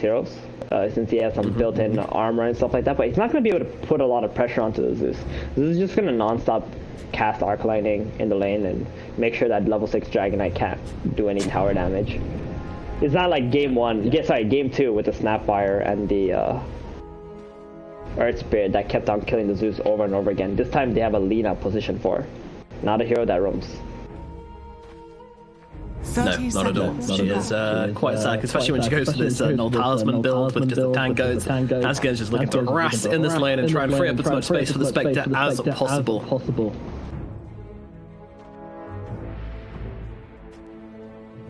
heroes, since he has some built-in armor and stuff like that, but he's not going to be able to put a lot of pressure onto the Zeus. Zeus is just going to non-stop cast Arc Lightning in the lane and make sure that level 6 Dragonite can't do any tower damage. It's not like game 2 with the Snapfire and the Earth Spirit that kept on killing the Zeus over and over again. This time they have a Lina position 4, not a hero that roams. No, not at all. She is quite sad, especially when she goes to this null talisman build with just the tank goes. Asgen's just looking to harass in this lane and try and free up as much space for the Spectre as possible.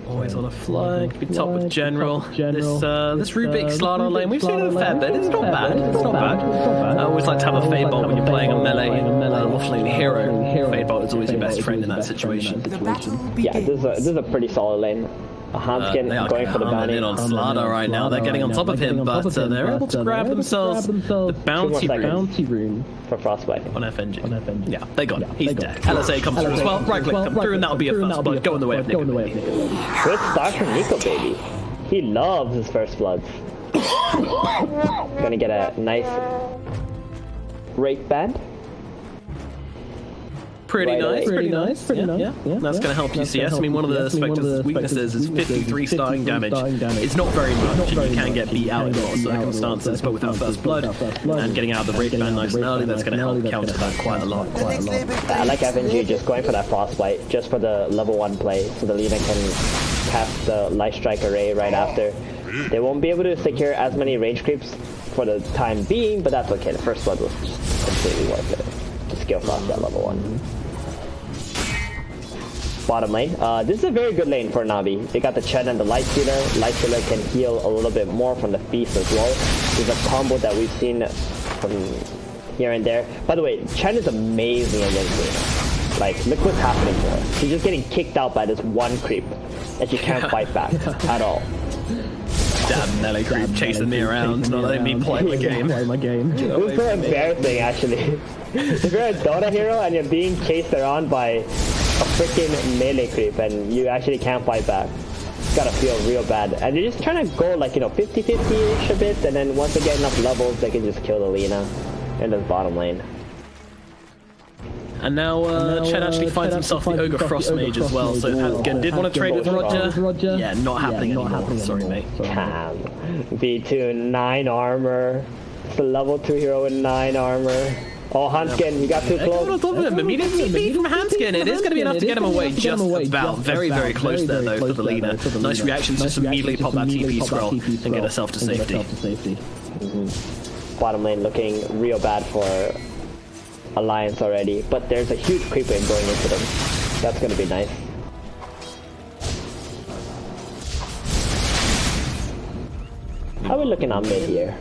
Always on a flank, be top with General. This Rubik Slardar lane, we've seen it a fair bit. It's not bad. I always like to have a Fade Bolt when you're playing a melee offlane hero. Fade Bolt is always your best friend in that situation. Yeah, this is a pretty solid lane. Hanskin going for the bounty. In on Slardar right now. They're getting on top of him, but they're able to grab themselves the bounty rune for Frostbite on FNG. Yeah, they got it. He's dead. LSA comes through as well. Right click come through, and that'll be a first blood. Go in the way of Nico. Good start from Nico, baby. He loves his first bloods. Gonna get a nice Wraith Band. Pretty nice. Yeah. That's going to help UCS. I mean, one of the Spectre's weaknesses is 53 starting damage. It's not very much, and you can get beat out in a lot of circumstances, but without First Blood and getting out of the Wraith Band nice and early, that's going to help counter that quite a lot. I like FNG just going for that Frostbite, just for the level 1 play, so the Lina can cast the Light Strike Array right after. They won't be able to secure as many range creeps for the time being, but that's okay. The First Blood was just completely worth it to skill frost that level 1. Bottom lane. This is a very good lane for Navi. They got the Chen and the Light Stealer. Light Stealer can heal a little bit more from the Feast as well. There's a combo that we've seen from here and there. By the way, Chen is amazing against Lina. Like, look what's happening to her. She's just getting kicked out by this one creep that she can't fight back at all. Damn melee creep chasing me around, not letting me play my game. It was so embarrassing, actually. If you're a Dota hero and you're being chased around by a freaking melee creep and you actually can't fight back, it's gotta feel real bad. And you're just trying to go like, 50-50-ish a bit, and then once they get enough levels, they can just kill the Lina in this bottom lane. And now Chen actually finds himself the Ogre Frost Mage as well, so Asgen did want to trade with Roger. Yeah, not happening anymore. Sorry, mate. Damn. V2, 9 armor. It's a level 2 hero with 9 armor. Oh, Hanskin, you got too close. Immediate TP from Hanskin. It is going to be enough to get him away just about. Very, very close there, though, for the Lina. Nice reactions, just immediately pop that TP scroll and get herself to safety. Bottom lane looking real bad for Alliance already, but there's a huge creep wave going into them. That's going to be nice. How are we looking on mid here?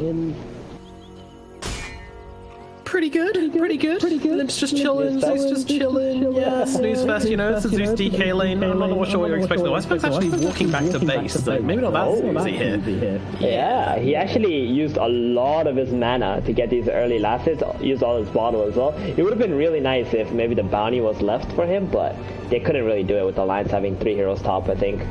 Pretty good. Limp's just chilling, Zeus just chilling. Yeah, Snooze Fest, it's a Zeus DK lane. I'm not sure what you're expecting. Iceberg's actually walking back to base, so maybe not that easy here. Yeah, he actually used a lot of his mana to get these early last hits, used all his bottle as well. It would have been really nice if maybe the bounty was left for him, but they couldn't really do it with the Alliance having 3 heroes top, I think.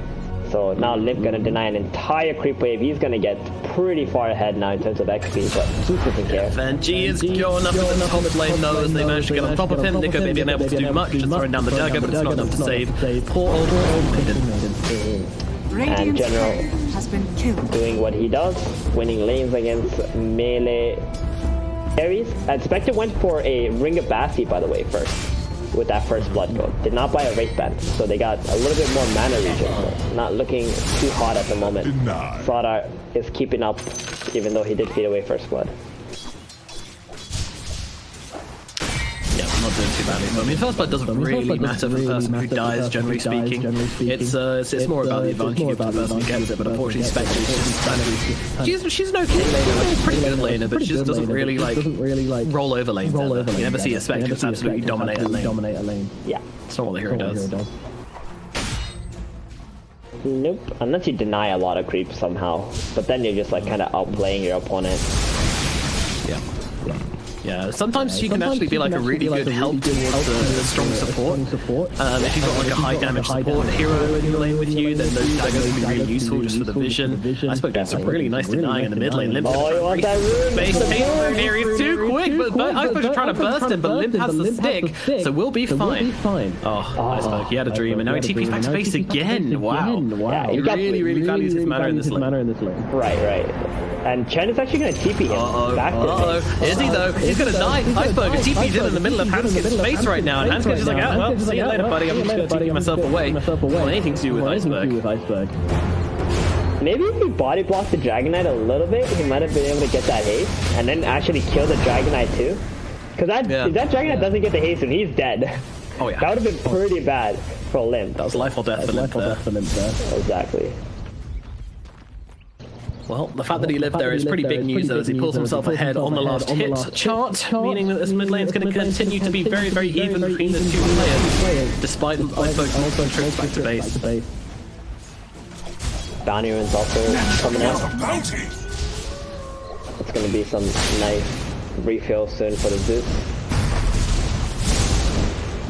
So now Limp gonna deny an entire creep wave. He's gonna get pretty far ahead now in terms of XP, but who's doesn't care? FNG is going up in the top lane though, as they manage to get on top of him. Nico may be unable to do much, just throwing down the dagger, but it's not enough to save poor old Maiden. And General doing what he does, winning lanes against melee carries. And Spectre went for a Ring of Basti, by the way, first. With that first blood code. Did not buy a Wraith Band, so they got a little bit more mana regen. Not looking too hot at the moment. Slardar is keeping up, even though he did feed away first blood. Yeah, not doing too badly. I mean, first blood doesn't really matter for the person who dies, generally speaking. It's more about the advantage you give to the person who gets it, but unfortunately Spectre is just she's an okay laner, she's a pretty good laner, but she just doesn't really roll over lanes. You never see a Spectre just absolutely dominate a lane. Yeah. It's not what the hero does. Nope, unless you deny a lot of creeps somehow, but then you're just kind of outplaying your opponent. Yeah. Yeah, sometimes she can actually be like a really good help towards a strong support. If you've got like a high damage support hero in your lane with you, then those daggers can be really useful just for the vision. Iceberg doing some really nice denying in the mid lane. Limp's going to space rune here. He's too quick, but Iceberg's trying to burst him, but Limp has the stick, so we'll be fine. Oh, Iceberg, he had a dream, and now he TP's back to base again. Wow. Yeah, he really values his mana in this lane. Right. And Chen is actually going to TP him back to Is he though? He's going to die. Iceberg TP's in the middle of Hanskin's space right now, and Hanskin's just like, oh, well, see you later, buddy. I'm just going to TP myself away. Well, anything to do with Iceberg. Maybe if he body blocked the Dragonite a little bit, he might have been able to get that haste, and then actually kill the Dragonite too. Because if that Dragonite doesn't get the haste, then he's dead. Oh yeah. That would have been pretty bad for Limp. That was life or death for Limp there. Exactly. Well, the fact that he lived there is pretty big news, though, as he pulls himself ahead on the last hit chart, meaning that this mid lane is going to continue to be very even between the two players, despite Iceberg's multiple trips back to base. Bounty rune's also coming out. It's going to be some nice refill soon for the Zeus.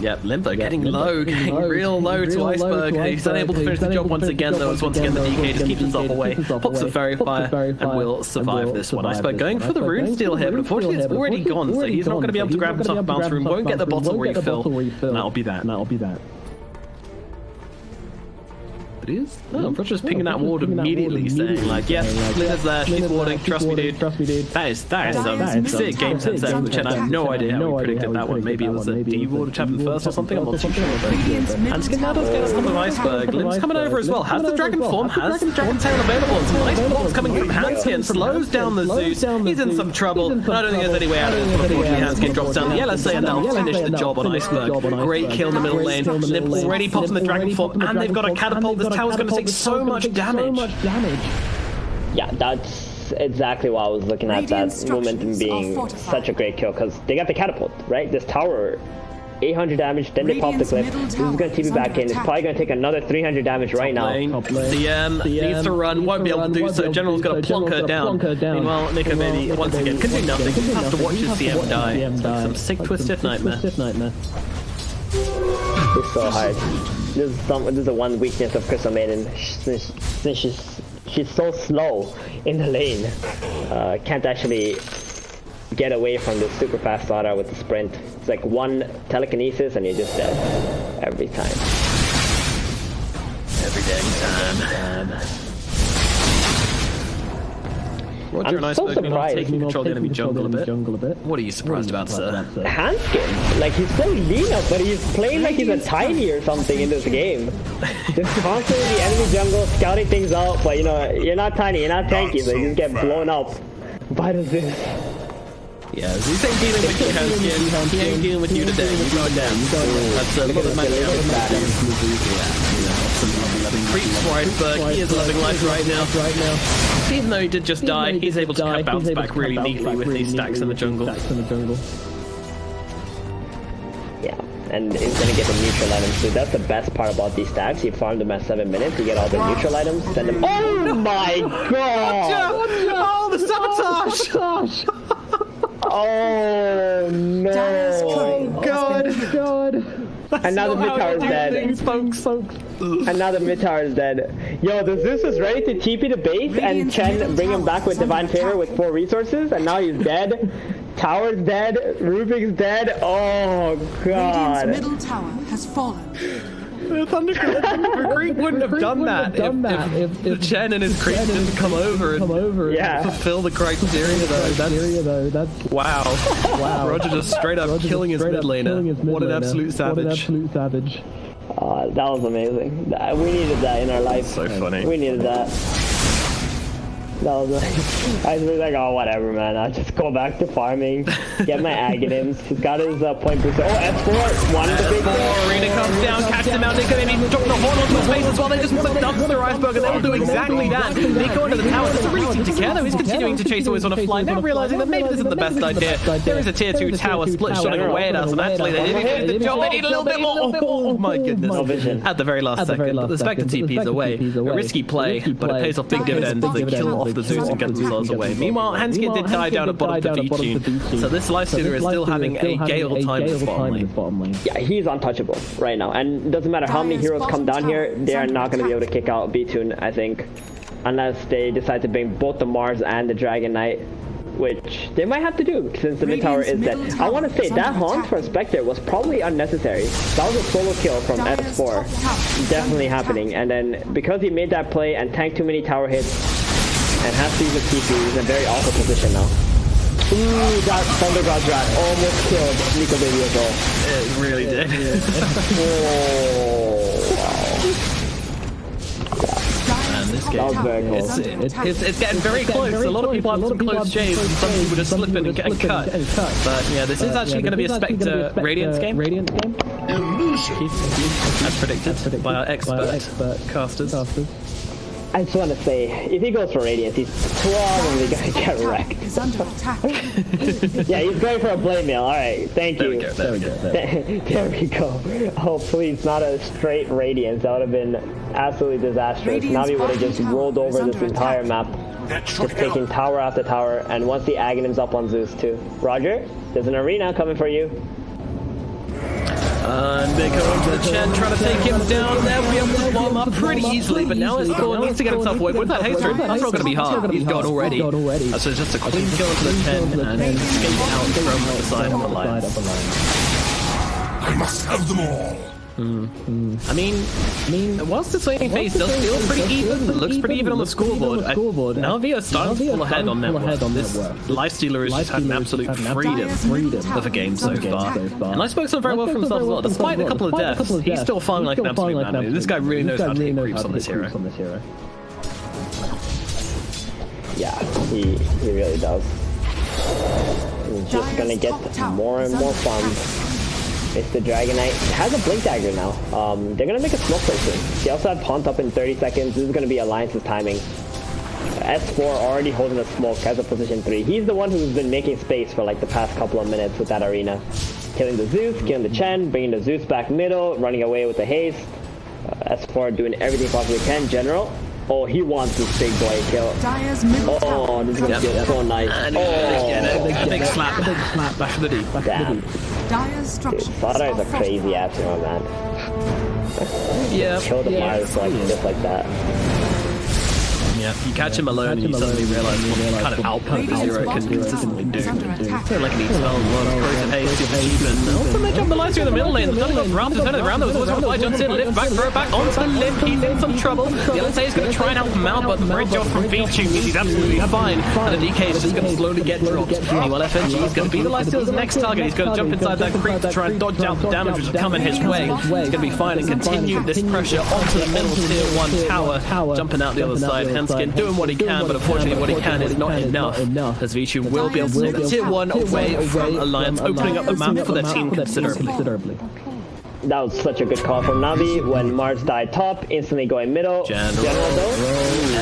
Yep, Limpo getting real low to Iceberg. He's unable to finish the job once again, though, as once again the DK just keeps himself away, pops the Fairy Fire, and will survive this one. Iceberg going for the Rune Steal here, but unfortunately it's already gone, so he's not going to be able to grab himself a Bounce Rune, won't get the bottle refill, and that'll be that. It is? No, I'm just pinging that ward immediately, saying like, yes, Linda's there, she's warding, trust me dude. That is some sick game sense there from the Chen. I have no idea how we predicted that one. Maybe it was a D ward which happened first or something, I'm not too sure. Hanskin now does get us on the Iceberg. Limp's coming over as well, has the Dragon Form, has the Dragon Tail available, and some nice blocks coming from Hanskin, slows down the Zeus, he's in some trouble, and I don't think there's any way out of this, but unfortunately Hanskin drops down the LSA and that'll finish the job on Iceberg. Great kill in the middle lane, Limp already pops in the Dragon Form, and they've got a catapult. This tower's going to take so much damage. Yeah, that's exactly why I was looking at that momentum being such a great kill, because they got the catapult, right? This tower, 800 damage, then they pop the clip. This is going to TP back in. It's probably going to take another 300 damage right now. CM needs to run, won't be able to do so. General's going to plonk her down. Meanwhile, Nico maybe once again can do nothing. Just have to watch his CM die. Some sick twisted nightmare. It's so hard. This is the one weakness of Crystal Maiden. Since she's so slow in the lane, can't actually get away from this super fast Zara with the sprint. It's like one telekinesis and you're just dead every time. Every dang time. Roger and Iceberg taking control of the enemy jungle a bit. What are you surprised about, sir? Hanskin, like he's so lean up, but he's playing like he's a tiny or something in this game. Just constantly the enemy jungle, scouting things out, but you know, you're not tiny, you're not tanky, so you just get blown up by the Zeus. Yeah, Zeus ain't dealing with you, Hanskin. He ain't dealing with you today. You go down. That's a little bit creeps for Iceberg. He is loving life right now. Even though he did just die, he's able to kind of bounce back really neatly with these stacks in the jungle. Yeah, and he's gonna get the neutral items too. That's the best part about these stacks. You farm them at 7 minutes, you get all the neutral items, send them. Oh my god! Oh, the sabotage! Oh no! Oh god! And now the mid tower is dead. And now the mid tower is dead. Yo, the Zeus was ready to TP the base and Chen bring him back with Divine Favor with 4 resources, and now he's dead. Tower's dead. Rubik's dead. Oh god. Radiant's middle tower has fallen. The creep wouldn't have done that if Chen and his creep didn't come over and fulfill the criteria though. That's wow. Roger just straight up killing his mid laner. What an absolute savage. That was amazing. We needed that in our life. So funny. We needed that. That was like, I was like, oh, whatever, man. I'll just go back to farming, get my Aghanims. He's got his point booster. Oh, S4, one of the big Arena comes down, catches him out. Nico maybe dropping the horn onto his face as well. They just want to dump their Iceberg, and they will do exactly that. Nico into the tower doesn't really seem to care, though. He's continuing to chase always on a fly, now realizing that maybe this isn't the best idea. There is a tier 2 tower split shotting away at us, and actually they didn't do the job. They need a little bit more. Oh my goodness. At the very last second, the Spectre TP is away. A risky play, but it pays off big dividends. They kill off the Zeus and get themselves away. Meanwhile, Hanskin did die down at bottom of the D-Tune, so this Lifestealer is still having a gale time in the bottom lane. Yeah, he's untouchable right now, and it doesn't matter how many heroes come down here, they are not going to be able to kick out B-Tune, I think, unless they decide to bring both the Mars and the Dragon Knight, which they might have to do since the mid tower is dead. I want to say that Haunt for Spectre was probably unnecessary. That was a solo kill from S4, definitely happening, and then because he made that play and tanked too many tower hits and has to use a TP, he's in a very awful position now. Ooh, that Thundergod Drat almost killed Nico Baby as well. It really did. Oh, wow. Man, this game, That was very cool. it's getting very close. A lot of people have some close shaves, and some people just slip in and get cut. But yeah, this is actually going to be a Spectre Radiance game. As predicted by our expert casters. I just want to say, if he goes for Radiance, he's probably going to get wrecked. Is under attack. Yeah, he's going for a blade mail. Alright, thank you. There we go. There we go. Oh, please, not a straight Radiance. That would have been absolutely disastrous. Navi would have just rolled over this entire map, just taking tower after tower, and once the Aghanim's up on Zeus too. Roger, there's an arena coming for you. And they go into the Chen, trying to take him down. They'll be able to bomb up pretty easily, but now S4 needs to get himself away with that haste rate. That's not going to be hard. He's gone already. So it's just a clean kill into the Chen and escape out from the side of the line. I must have them all. I mean, whilst the swinging phase does feel pretty even, looks pretty even on the scoreboard, Navi are starting to pull ahead on net worth. This Lifestealer has just had an absolute freedom of a game so far. And Iceberg's done very well for himself as well. Despite a couple of deaths, he's still falling like an absolute man. This guy really knows how to hit creeps on this hero. Yeah, he really does. He's just gonna get more and more fun. It's the Dragon Knight. It has a Blink Dagger now. They're gonna make a smoke play soon. They also have Pawnt up in 30 seconds. This is gonna be Alliance's timing. S4 already holding a smoke, has a position 3. He's the one who's been making space for like the past couple of minutes with that arena. Killing the Zeus, killing the Chen, bringing the Zeus back middle, running away with the haste. S4 doing everything possibly can. General. Oh, he wants this big boy kill. Oh, this is gonna feel so nice. And a big slap back to the deep. Damn. Dude, Sada is a crazy ass hero, man. Yeah. Kill the Mars like just like that. Yeah, you catch him alone and you suddenly realize what kind of output the hero can consistently do. So like an E12, corrosive haste, even also they jump the lights through the middle lane. The Johnny got wrapped to turn it around. There was always one fly jumps in, lift back, throw it back onto the lip. He's in some trouble. The LSA is going to try and help him out, but the bridge off from V2 means he's absolutely fine. And the DK is just going to slowly get dropped. Meanwhile, FNG is going to be the Lifestealer's next target. He's going to jump inside that creep to try and dodge out the damage which is coming his way. He's going to be fine and continue this pressure onto the middle tier 1 tower, jumping out the other side. Hanskin doing what he can. But unfortunately what he can is not enough, as Vichu will be able to take the tier 1 away from Alliance, opening up the map for their team considerably. That was such a good call from Navi. When Mars died top, instantly going middle. General though.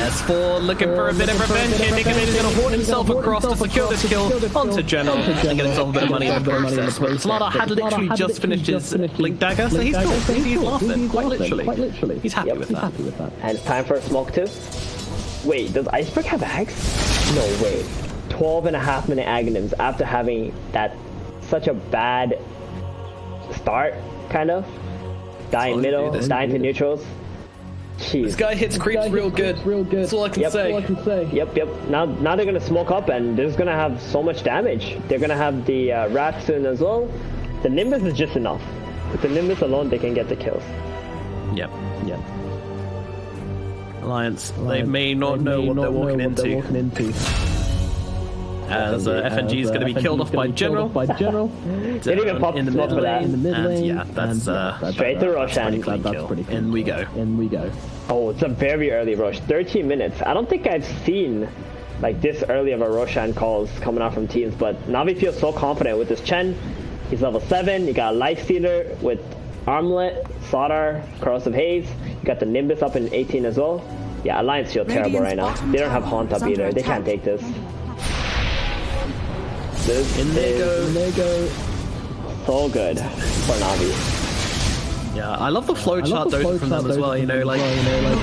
S4 looking for a bit of revenge here, thinking he's going to hoard himself across to secure this kill onto General and get himself a bit of money in the process. But Slaughter had literally just finished his Blink Dagger, so he's cool. He's laughing, quite literally. He's happy with that. And it's time for a smoke too. Wait, does Iceberg have Ags? No way. 12.5 minute Aghanims after having that such a bad start, kind of. Dying middle, dying to neutrals. Jeez. This guy hits creeps real good. That's all I can say. Yep. Now they're gonna smoke up and they're just gonna have so much damage. They're gonna have the Rat soon as well. The Nimbus is just enough. With the Nimbus alone, they can get the kills. Yep. Alliance, they may not know what they're walking into. As FNG is going to be killed off by General. They didn't even pop in the mid for that. And yeah, that's straight to Roshan. In we go. Oh, it's a very early rush. 13 minutes. I don't think I've seen like this early of a Roshan calls coming out from teams, but Navi feels so confident with this Chen. He's level 7. You got a Lifestealer with Armlet, Sodar, Corrosive Haze. You got the Nimbus up in 18 as well. Yeah, Alliance feel terrible right now. They don't have Haunt up either. They can't take this. This is so good for Navi. Yeah, I love the flowchart Dota from them as well, you know, like,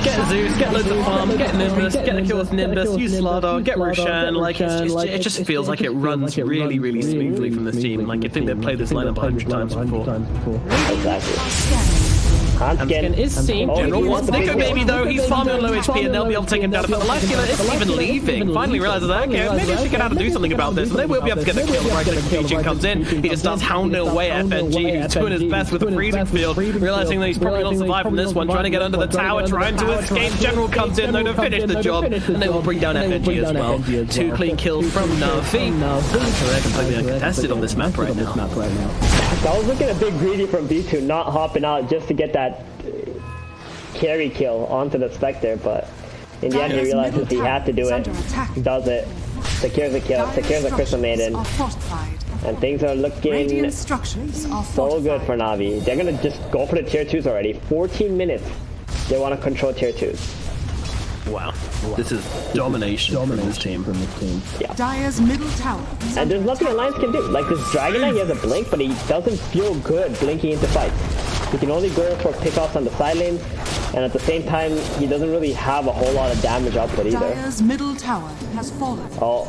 get Zeus, get loads of farm, get Nimbus, get a kill with Nimbus, use Slardar, get Roshan, like, it just feels like it runs really, really smoothly from this team. Like, you'd think they've played this lineup 100 times before. Exactly. Hanskin is seen. General wants Nico Baby though, he's farming on low HP and they'll be able to take him down. But the life stealer isn't even leaving. Finally realizes that, okay, maybe I should get out and do something about this. And they will be able to get the kill right as Cajun comes in. He just starts hounding away FNG, who's doing his best with the freezing field, realizing that he's probably not survive from this one, trying to get under the tower, trying to escape. General comes in though to finish the job, and they will bring down FNG as well. 2 clean kills from Navi. They're completely uncontested on this map right now. I was looking a bit greedy from B2, not hopping out just to get that carry kill onto the Spectre, but in the end he realizes he had to do it, does it, secures the kill, secures the Crystal Maiden, and things are looking so good for Navi. They're gonna just go for the tier 2s already. 14 minutes they want to control tier 2s. Wow, this is domination from this team. Yeah. Dire's middle tower. And there's nothing Alliance can do. Like this Dragon Knight, he has a blink, but he doesn't feel good blinking into fights. He can only go for pickoffs on the side lanes, and at the same time, he doesn't really have a whole lot of damage output either. Dire's middle tower has fallen. Oh.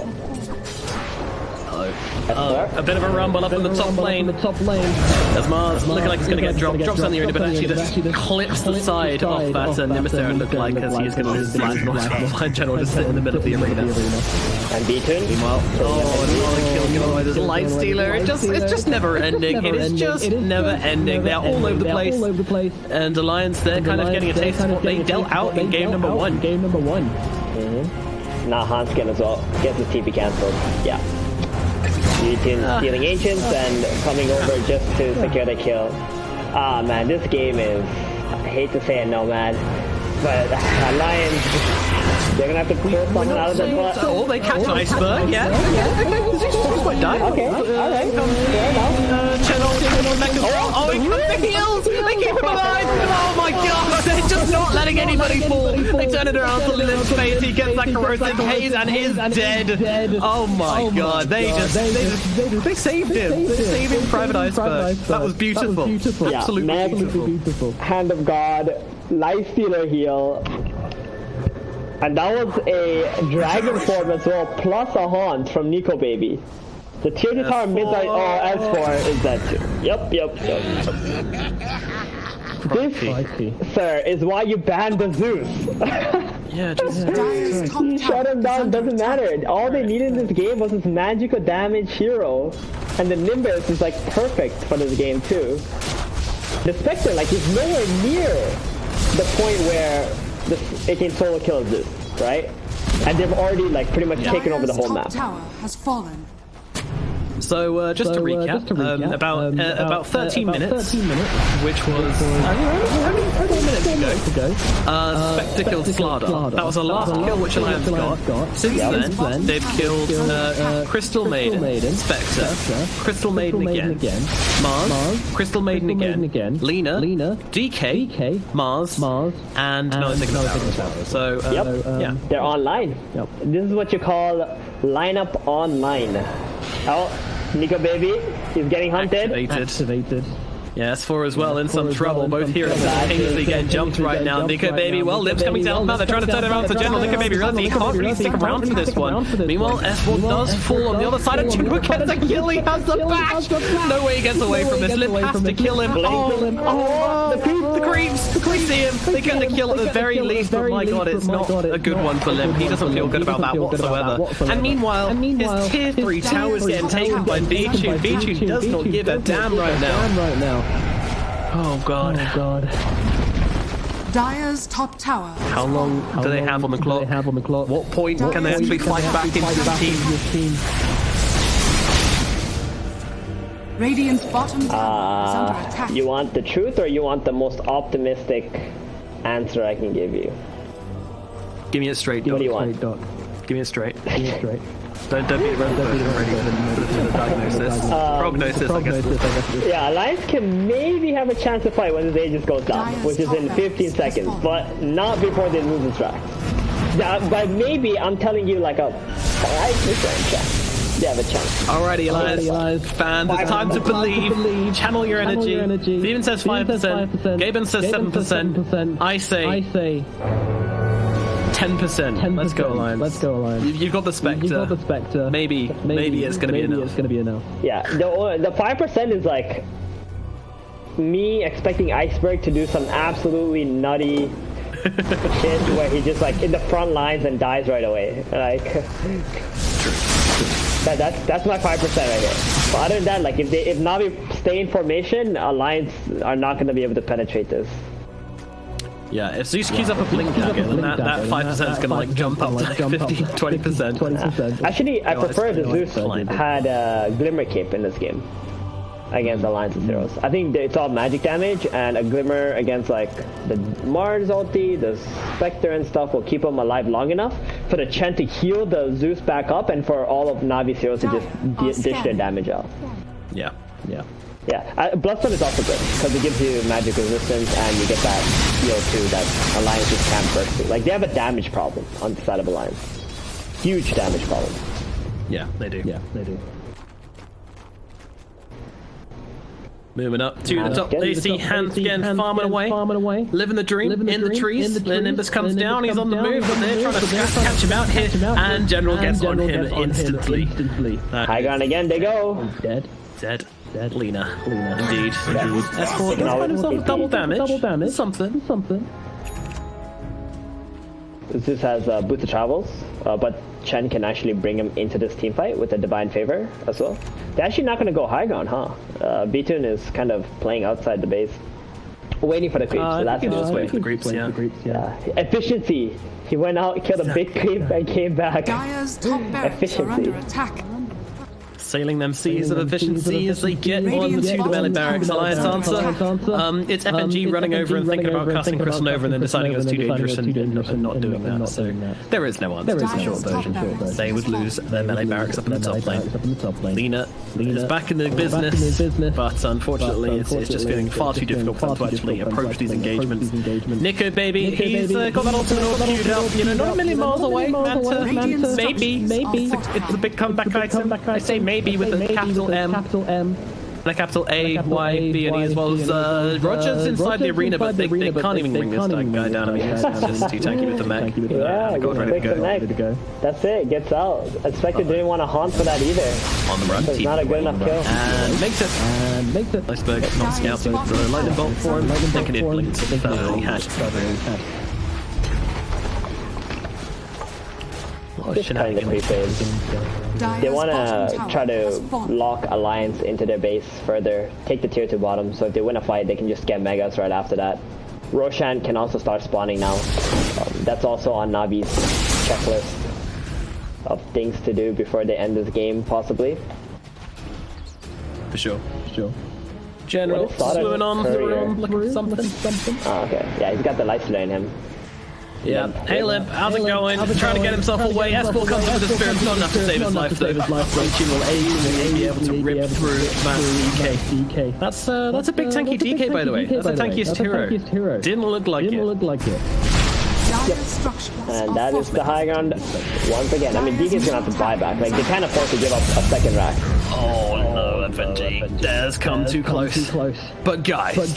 A bit of a rumble up in the top lane. As Mars looking like he's going to get dropped. Drops on the arena, but actually just clips the side off that Nimbus there and look like as he is going to lose flash. Blind General just sit in the middle of the arena. And B2. Meanwhile, another kill by this Light Stealer. It's just never ending. It is just never ending. They're all over the place. And Alliance, they're kind of getting a taste of what they dealt out in game number 1. Now Hanskin as well. Gets his TP cancelled. Yeah. Yutin stealing Ancients and coming over just to secure the kill. Ah man, this game is, I hate to say it no man, but Alliance, they're gonna have to pull someone out of the butt. Oh, they catch Iceberg, yeah. This might die. Okay, alright, fair enough. Oh, he comes the heals! They keep him alive! Oh my god, they're just not letting anybody fall. They turn it around to Lilim's face, he gets that corrosive haze and is dead. Oh my god, they saved him. They saved him, Private Iceberg. That was beautiful. Absolutely beautiful. Hand of God, Life Stealer heal. And that was a Dragon form as well, plus a Haunt from Nico Baby. The tier 2 tower mid S4 is dead too. Yup. This, sir, is why you banned the Zeus. Yeah, just you shut him down, doesn't matter. All they needed in this game was this magical damage hero. And the Nimbus is like perfect for this game too. The Spectre, like, is nowhere near the point where it can solo kill Zeus, right? And they've already like pretty much taken over the whole map. Tower has fallen. So just to recap, about 13 minutes, which was how many minutes ago? Spectre killed Slardar. That was the last kill which Alliance got. Since then, they've killed Crystal Maiden, Spectre, Crystal Maiden again, Mars, Crystal Maiden again, Lina, DK, Mars, and another Sigma Tower. So yeah, they're online. This is what you call lineup online. Oh, Nico Baby, he's getting hunted. Activated. Yeah, S4 as well in some trouble. Both heroes simultaneously getting jumped right now. Nico Baby, well, Lib's coming to help out. They're trying to turn it around to General. Nico Baby realizes he can't really stick around for this one. Meanwhile, S4 does fall on the other side, and General gets a kill. He has the bash. No way he gets away from this. Lib has to kill him. Oh, the creeps. We see him. They get the kill at the very least, but my god, it's not a good one for Lib. He doesn't feel good about that whatsoever. And meanwhile, his tier 3 tower's getting taken by B2. B2 does not give a damn right now. Oh god. Dire's top tower. How long do they have on the clock? What point can they actually fight back into the team? Radiant's bottom tower is under attack. You want the truth or you want the most optimistic answer I can give you? Give me it straight. What do you want? Give me it straight. Don't be ready for the diagnosis. Prognosis, I guess. Yeah, Alliance can maybe have a chance to fight when the Aegis goes down, which is in 15 seconds, but not before they lose the track. Yeah, but maybe I'm telling you like a 5% chance. They have a chance. Alrighty, Elias. Fans, it's time to believe. Channel your energy. Steven says 5%. Gaben says 7%. I say 10%. Let's go, Alliance. You've got the Spectre. Maybe it's gonna be enough. Yeah, the 5% is like me expecting Iceberg to do some absolutely nutty shit where he just like in the front lines and dies right away. Like that's my 5% right here. But other than that, like if Navi stay in formation, Alliance are not going to be able to penetrate this. Yeah, if Zeus keys up a blink dagger, then that 5% is going to like jump up to 20%. Actually, I prefer the Zeus had a Glimmer Cape in this game against Alliance's heroes. I think it's all magic damage, and a Glimmer against like the Mars ulti, the Spectre and stuff will keep them alive long enough for the Chen to heal the Zeus back up and for all of Navi's heroes to just dish their damage out. Yeah. Bloodstone is also good because it gives you magic resistance and you get that heal too that Alliance just can't burst through. Like they have a damage problem on the side of Alliance. Huge damage problem. Yeah, they do. Moving up to the top, they see Hans again farming away, living the dream in the trees. Then Nimbus comes down, he's on the move, but they're trying to catch him out here, and General gets on him instantly. High ground again, they go. Dead. Lina. Indeed. S4 can find himself with double damage. Something. This has Boots of Travels, but Chen can actually bring him into this team fight with a Divine Favor as well. They're actually not going to go high ground, huh? B-Tune is kind of playing outside the base, waiting for the creeps. So that's just waiting for the creeps, yeah. Efficiency. He went out, killed a big creep, and came back. Dire's top barracks are under attack. Sailing them seas of efficiency as they get on to the melee barracks. Alliance answer. It's FNG running over and thinking about casting Crystal Nova and then deciding it was too dangerous and not doing that. So there is no answer. There is a short version. They would lose their melee barracks up in the top lane. Lina is back in the business, but unfortunately it's just getting far too difficult for them to actually approach these engagements. Nico, baby, he's got that ultimate all queued up. You know, not a million miles away. Manta, maybe. It's a big comeback item. I say maybe. With a capital M and a capital A, Y, B, and E, as well as Roger's inside the arena, but they can't even bring this guy down. I mean, it's just too tanky with the mech. Yeah, ready to go. That's it, gets out. Spectre didn't want to haunt for that either. On the run. So it's not a good enough kill. And makes it. Iceberg, not scout, so lightning bolt for him. Thinking it blinks. He had. Just kind of creeping. They want to try to lock Alliance into their base further, take the tier 2 bottom, so if they win a fight, they can just get Megas right after that. Roshan can also start spawning now. That's also on Navi's checklist of things to do before they end this game, possibly. For sure. General swimming on through, looking for something. Oh, okay. Yeah, he's got the light in him. Yeah. Hey Limp, how's it going? Trying to get himself away. S4 comes in with the spirit, not enough to save his life though. Roichi will be able to rip through that DK. That's a big tanky DK, by the way. That's the tankiest hero. Didn't look like it. And that is the high ground once again. I mean, DK's gonna have to buy back. Like, they can't afford to give up a second rack. Oh no, FNG. Dares come too close. But guys,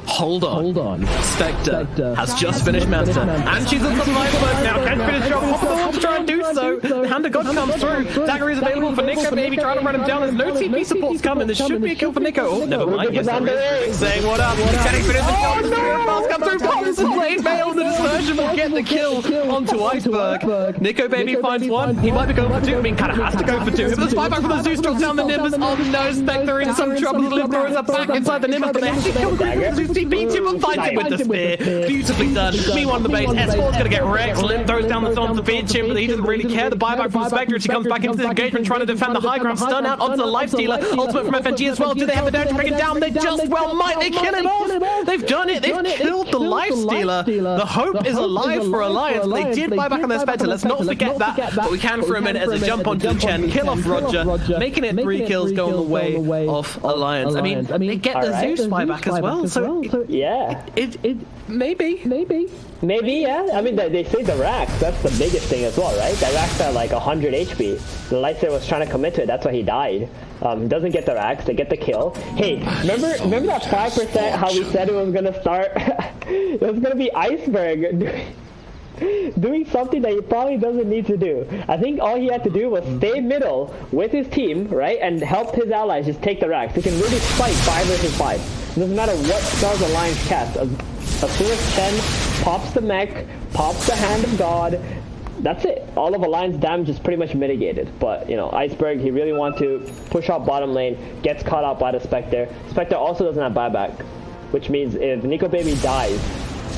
hold on. Spectre has just finished Manta, and she's on the Iceberg now. Can't finish off. Hopper wants to try and do so. The Hand of God comes through. Dagger is available for Nico. Maybe trying to run him down. There's no TP supports coming. There should be a kill for Nico. Oh, never mind. Yes, there is. Saying what up. Getting finished. Oh no! Come through. Pops and Blade Mail. The dispersion will get the kill onto Iceberg. Nico baby finds one. He might be going for two. I mean, kind of has to go for two. But the spy back from the Zeus drops down the Nimbus. Oh no, Spectre in some trouble. The Limb throws her back inside the Nimbus, but they actually kill the Zeus. He beats him and finds him with the spear. Beautifully done. Meanwhile, on the base, S4's gonna get wrecked. Limb throws down the storm to beat him, but he doesn't really care. The buyback from Spectre. She comes back into the engagement, trying to defend the high ground. Stun out onto the life stealer. Ultimate from FNG as well. Do they have the damage to bring it down? They just well might. They kill him off. They've done it. They've killed the life stealer. The hope is alive for Alliance. They did buy back on their Spectre. Let's not forget that. But we can for a minute as a jump onto the Chen, kill off Roger, making it 3 kills going the way of Alliance. I mean, they get the Zeus buyback as well. So yeah, it maybe. Maybe, yeah. I mean, they say the racks. That's the biggest thing as well, right? The racks are like 100 HP. The Lightsaber was trying to commit to it. That's why he died. He doesn't get the racks. They get the kill. Hey, remember that 5%? How we said it was gonna start? It was gonna be Iceberg doing something that he probably doesn't need to do. I think all he had to do was stay middle with his team, right, and help his allies just take the racks. He can really fight 5 versus 5. It doesn't matter what spells Alliance cast. As soon as Chen pops the mech, pops the Hand of God, that's it. All of Alliance damage is pretty much mitigated. But, you know, Iceberg, he really wants to push up bottom lane, gets caught out by the Spectre. Spectre also doesn't have buyback, which means if Nico Baby dies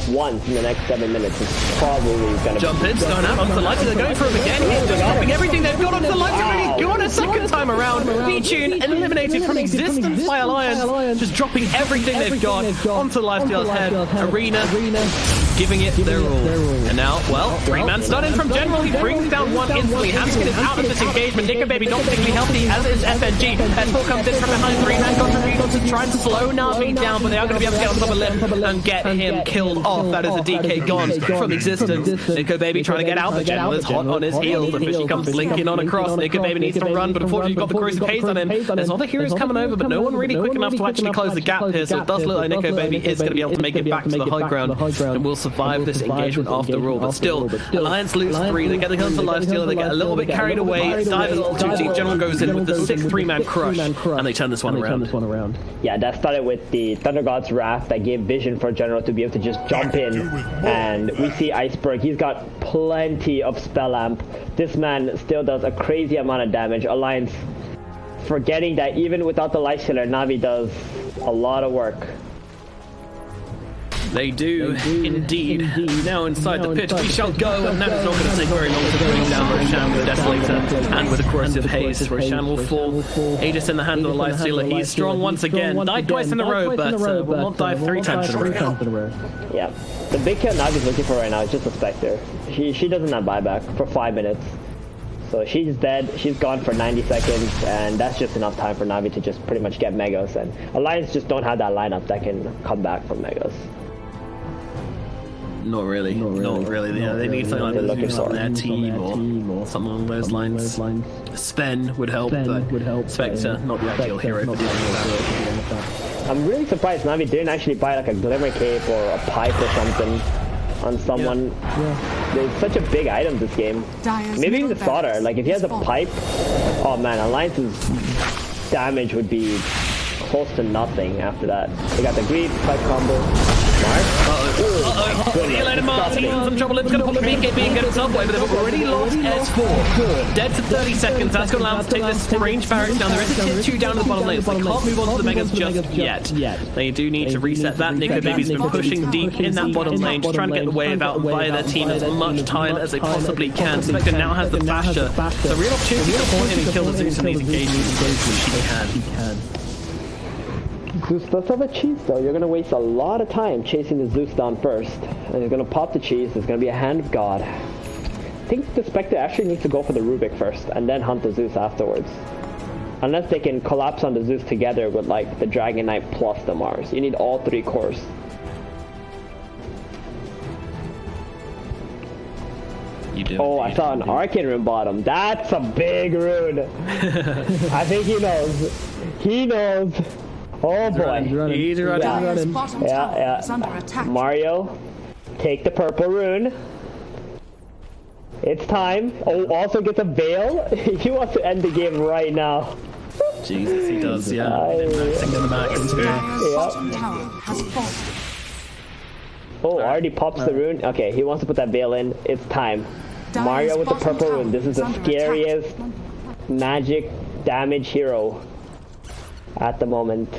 once in the next 7 minutes, it's probably gonna jump in, going out onto the lights. They're going for him again. He's just dropping everything they've got onto the lights. Already gone a second time around. B-Tune eliminated from existence by Alliance, just dropping everything they've got onto the Lifesteal's head. Arena giving it their all. And now, well, 3-man stun in from General. He brings down one instantly. Hanskin is out of this engagement. Nico Baby not particularly healthy, as is FNG. S4 comes in from behind. 3-man contributions to try and slow Na'Vi down, but they are going to be able to get on top of Lim and get him killed off. That is a DK gone from existence. Nico Baby trying to get out, but General is hot on his heels. The fishy comes blinking on across. Nico Baby needs to run, but unfortunately he's got the corrosive haze on him. There's other heroes coming over, but no one really quick enough to actually close the gap here, so it does look like Nico Baby is going to be able to make it back to the high ground and will survive this engagement after all. But still, Alliance lose 3. They get the guns to lifesteal, they get a little bit carried away. Dive a little too deep. General goes in with the 6 3-man crush, and they turn this one around. Yeah, that started with the Thunder God's Wrath that gave vision for General to be able to just jump in. And we see Iceberg, he's got plenty of spell amp. This man still does a crazy amount of damage. Alliance forgetting that even without the Lifestealer, Na'Vi does a lot of work. They do indeed. Now inside the pitch we shall go, and that is not going to take very long to bring down Roshan with Desolator and with a corrosive haze. Roshan will fall. Aegis in the hand of the Lifestealer. He's strong once again. Died twice in a row, but will not die 3 times in a row. Yeah. The big kill Na'Vi's looking for right now is just a Spectre. She doesn't have buyback for 5 minutes. So she's dead, she's gone for 90 seconds, and that's just enough time for Na'Vi to just pretty much get Megas. And Alliance just don't have that lineup that can come back from Megas. Not really. Yeah, they need something like Zeus on their team or something along those lines. Sven would help, but Spectre, not the ideal hero for dealing with that. I'm really surprised Na'Vi didn't actually buy like a Glimmer Cape or a Pipe or something on someone. Yeah. There's such a big item this game. Maybe even the Slaughter. Like if he has a Pipe, oh man, Alliance's damage would be close to nothing after that. They got the Greed, Pipe combo. Elaine Martin in some trouble. It's going to pop the BKB and get it subway, but they've already lost S4. Dead for 30 seconds. That's going to allow them to take this range barracks down. There is a tier 2 down to the bottom lane, so they can't move on to the Megas just yet. They do need to reset that. Nico Baby's been pushing deep in that bottom lane, just trying to get the wave out and buy their team as much time as they possibly can. Spectre now has the Basher. It's a real opportunity to point in and kill the Zeus in these engagements. She can. Zeus does have a cheese though. You're gonna waste a lot of time chasing the Zeus down first. And you're gonna pop the cheese, there's gonna be a Hand of God. I think the Spectre actually needs to go for the Rubik first and then hunt the Zeus afterwards. Unless they can collapse on the Zeus together with like the Dragon Knight plus the Mars. You need all 3 cores. Oh, I saw an Arcane rune bottom. That's a big rune. I think he knows. He knows. Oh boy. He's running. Yeah. Mario, take the purple rune. It's time. Oh, also gets a Veil. He wants to end the game right now. Jesus, he does, yeah. Oh, already pops the rune. Okay, he wants to put that Veil in. It's time. Mario with the purple rune. This is the scariest magic damage hero at the moment.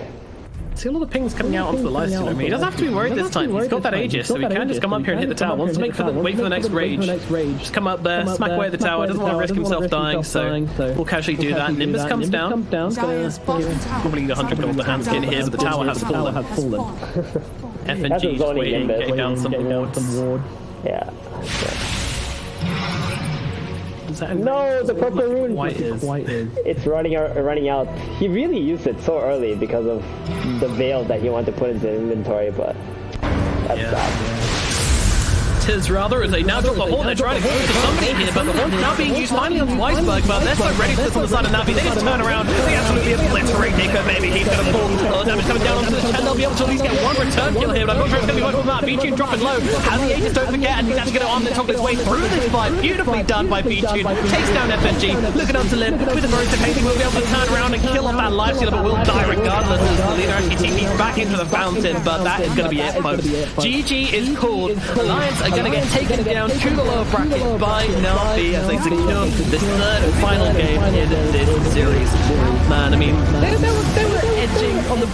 See all the pings coming out onto the Lifestealer. I mean, he doesn't have to be worried this time. He's got that Aegis, so he can just come up here and hit the tower. Wants to wait for the next rage. Just come up there, smack away at the tower. Doesn't want to risk himself dying, so we'll casually do that. Nimbus comes down. Probably 100 gold to Hanskin here, but the tower has fallen. FNG just waiting, getting down some wards. Yeah. No, the purple rune. It's running out. He really used it so early because of the Veil that he wanted to put into inventory, but that's bad. Hunters, rather, as they now drop the Horn. They're trying to go for somebody here, but the Horn's now being used finally on Iceberg, but they're so ready for this on the side of Navi. They just turn around. They absolutely obliterate Nico. Maybe he's going to fall. A lot of damage coming down onto the 10. They'll be able to at least get one return kill here, but I'm not sure it's going to be much more than that. B-Tune dropping low. Has the Aegis, don't forget, and he's actually going to arm the top of his way through this fight. Beautifully done by B-Tune. Takes down FNG. Looking up to Lim with a very painting. We'll be able to turn around and kill off that life stealer, but will die regardless as the leader actually TPs back into the fountain. But that is going to be it, folks. GG is called. Alliance are going to get taken down to the lower bracket by Navi as they secure this third and final game in this series. Man, I mean, they were edging on the